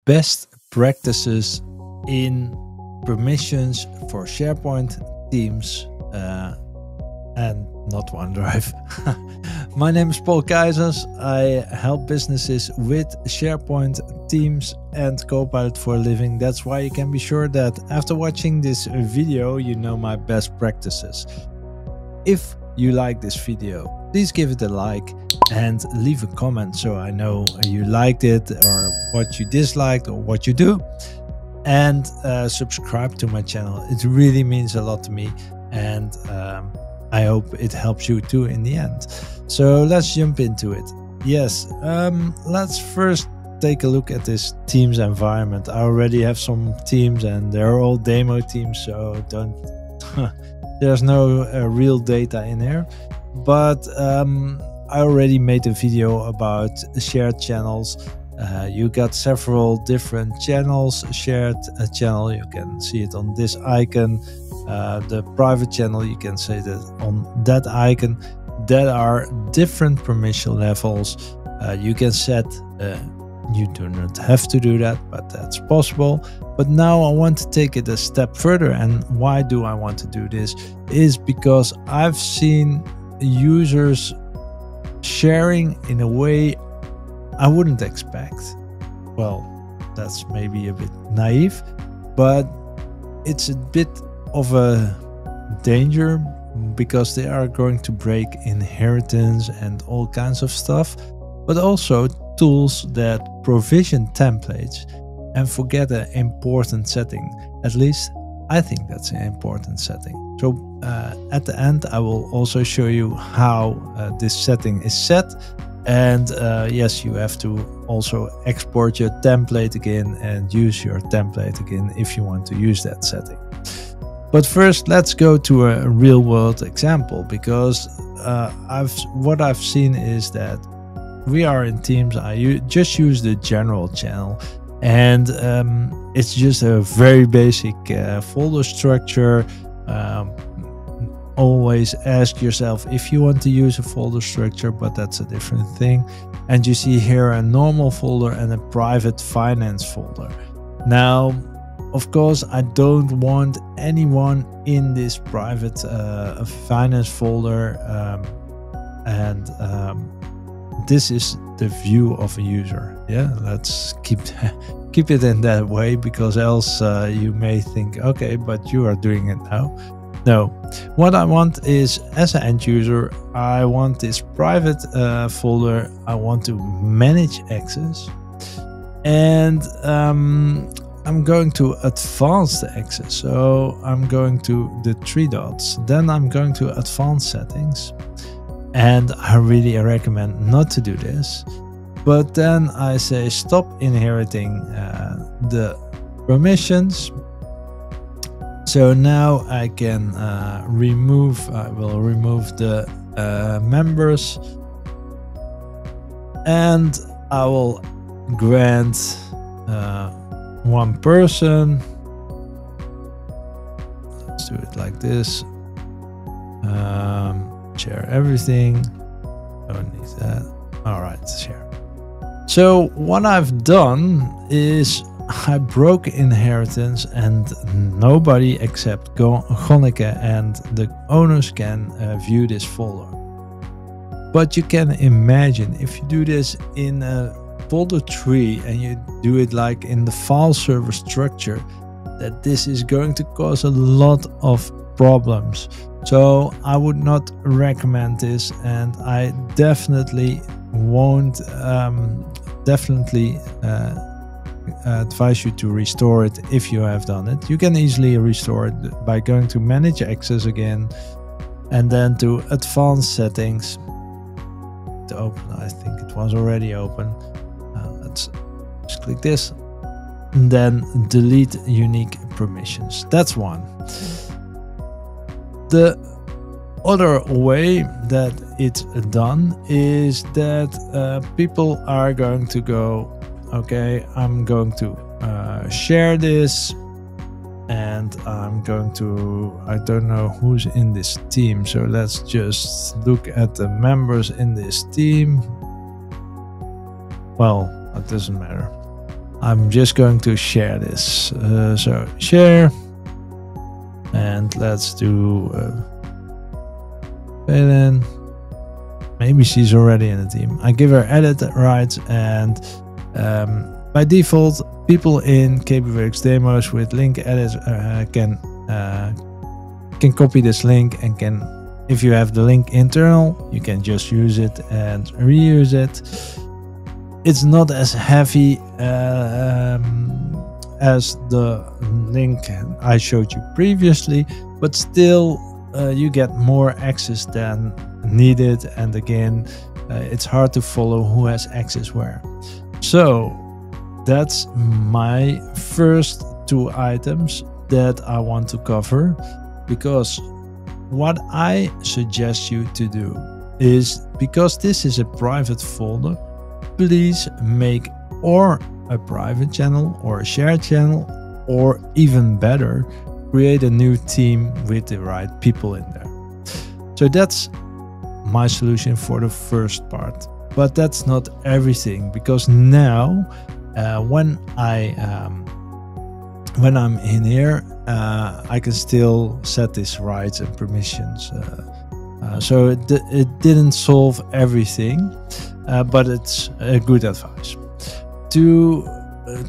best practices in permissions for SharePoint, Teams, and not OneDrive. My name is Paul Keizers. I help businesses with SharePoint, Teams, and Copilot for a living. That's why you can be sure that after watching this video, you know my best practices. If you like this video, please give it a like and leave a comment so I know you liked it or what you disliked or what you do. And subscribe to my channel. It really means a lot to me, and I hope it helps you too in the end. So let's jump into it. Yes, let's first take a look at this Teams environment. I already have some teams and they're all demo teams, so don't there's no real data in here. But I already made a video about shared channels. You got several different channels. Shared channel, you can see it on this icon. The private channel, you can see that on that icon. There are different permission levels. You can set, you do not have to do that, but that's possible. But now I want to take it a step further. And why do I want to do this? Is because I've seen users sharing in a way I wouldn't expect. Well, that's maybe a bit naive, but it's a bit of a danger because they are going to break inheritance and all kinds of stuff, but also tools that provision templates and forget an important setting. At least I think that's an important setting. So at the end, I will also show you how this setting is set. And yes, you have to also export your template again and use your template again if you want to use that setting. But first, let's go to a real world example, because what I've seen is that we are in Teams. I just use the general channel, and it's just a very basic folder structure. Always ask yourself if you want to use a folder structure, but that's a different thing. And you see here a normal folder and a private finance folder. Now, of course, I don't want anyone in this private finance folder, and this is the view of a user. Yeah, let's keep it in that way, because else you may think, okay, but you are doing it now. No, what I want is, as an end user, I want this private folder. I want to manage access, and I'm going to advance the access. So I'm going to the three dots, then I'm going to advanced settings, and I really recommend not to do this. But then I say stop inheriting the permissions. So now I can I will remove the members, and I will grant one person. Let's do it like this. Share everything. Don't need that. All right, share. So what I've done is I broke inheritance, and nobody except Gonneke and the owners can view this folder. But you can imagine if you do this in a folder tree and you do it like in the file server structure, that this is going to cause a lot of problems. So I would not recommend this, and I definitely won't advise you to restore it if you have done it. You can easily restore it by going to manage access again, and then to advanced settings to open. I think it was already open. Let's just click this, and then delete unique permissions. That's one. The other way that it's done is that people are going to go, okay, I'm going to share this, and I'm going to, I don't know who's in this team, so let's just look at the members in this team. Well, it doesn't matter. I'm just going to share this. So share, and let's do Valen. Maybe she's already in the team. I give her edit rights, and by default, people in KPWorks demos with link edit can copy this link and can. If you have the link internal, you can just use it and reuse it. It's not as heavy as the link I showed you previously, but still you get more access than needed. And again, it's hard to follow who has access where. So that's my first two items that I want to cover, because what I suggest you to do is, because this is a private folder, please make or a private channel or a shared channel, or even better, create a new team with the right people in there. So that's my solution for the first part. But that's not everything, because now when I'm in here, I can still set these rights and permissions. So it didn't solve everything, but it's a good advice. To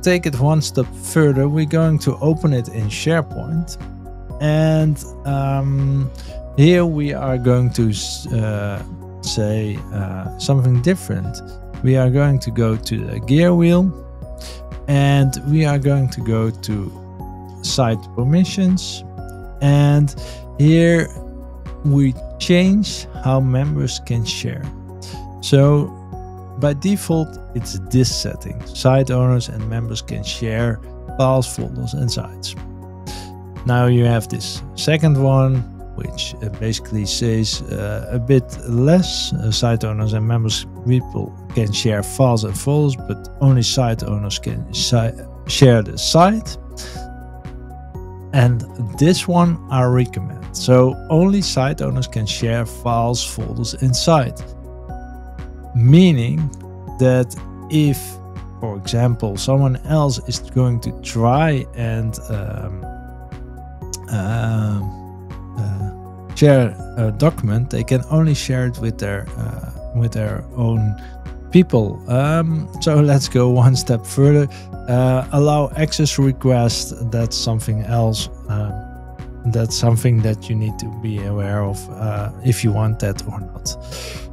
take it one step further, we're going to open it in SharePoint, and here we are going to say something different. We are going to go to the gear wheel, and we are going to go to site permissions, and here we change how members can share. So by default, it's this setting: site owners and members can share files, folders, and sites. Now you have this second one, which basically says a bit less. Site owners and members people can share files and folders, but only site owners can share the site. And this one I recommend. So only site owners can share files, folders, and site. Meaning that if, for example, someone else is going to try and share a document, they can only share it with their own people. So let's go one step further. Allow access requests. That's something else. That's something that you need to be aware of if you want that or not.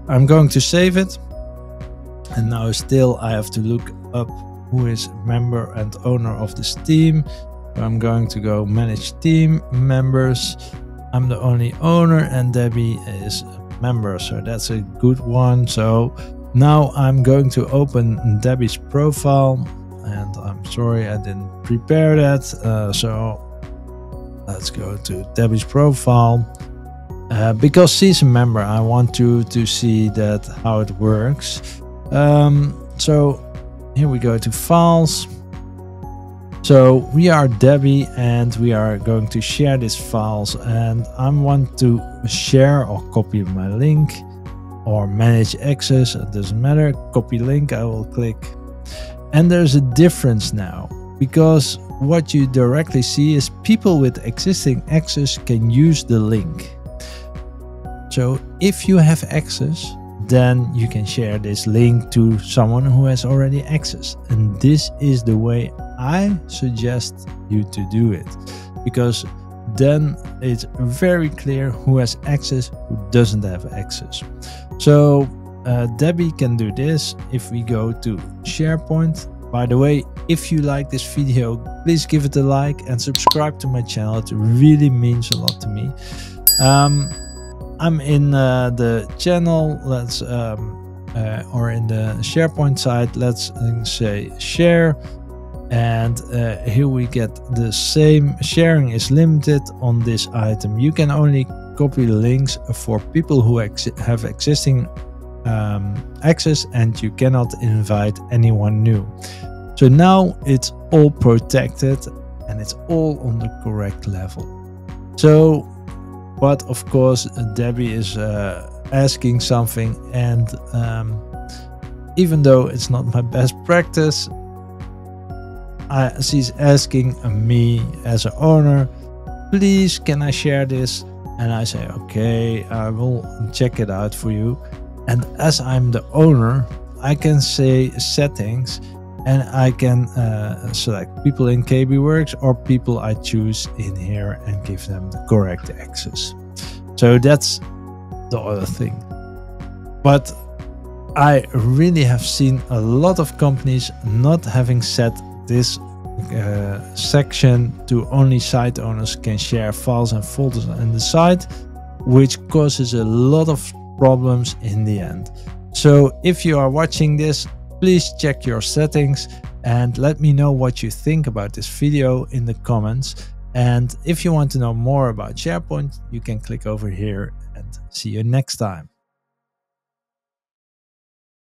I'm going to save it, and now still I have to look up who is member and owner of this team. I'm going to go manage team members. I'm the only owner, and Debbie is a member, so that's a good one. So now I'm going to open Debbie's profile, and I'm sorry I didn't prepare that. So let's go to Debbie's profile. Because she's a member, I want you to see that how it works. So here we go to files. So we are Debbie, and we are going to share these files, and I want to share or copy my link or manage access. It doesn't matter. Copy link, I will click. And there's a difference now, because what you directly see is people with existing access can use the link. So if you have access, then you can share this link to someone who has already access. And this is the way I suggest you to do it, because then it's very clear who has access, who doesn't have access. So Debbie can do this. If we go to SharePoint, by the way, if you like this video, please give it a like and subscribe to my channel. It really means a lot to me. I'm in the channel, let's or in the SharePoint side, let's say share, and here we get the same. Sharing is limited on this item. You can only copy the links for people who have existing access, and you cannot invite anyone new. So now it's all protected and it's all on the correct level. So but of course Debbie is asking something, and even though it's not my best practice, she's asking me as an owner, please, can I share this? And I say, okay, I will check it out for you. And as I'm the owner, I can say settings, and I can select people in KBWorks or people I choose in here and give them the correct access. So that's the other thing. But I really have seen a lot of companies not having set this section to only site owners can share files and folders on the site, which causes a lot of problems in the end. So if you are watching this, please check your settings and let me know what you think about this video in the comments. And if you want to know more about SharePoint, you can click over here, and see you next time.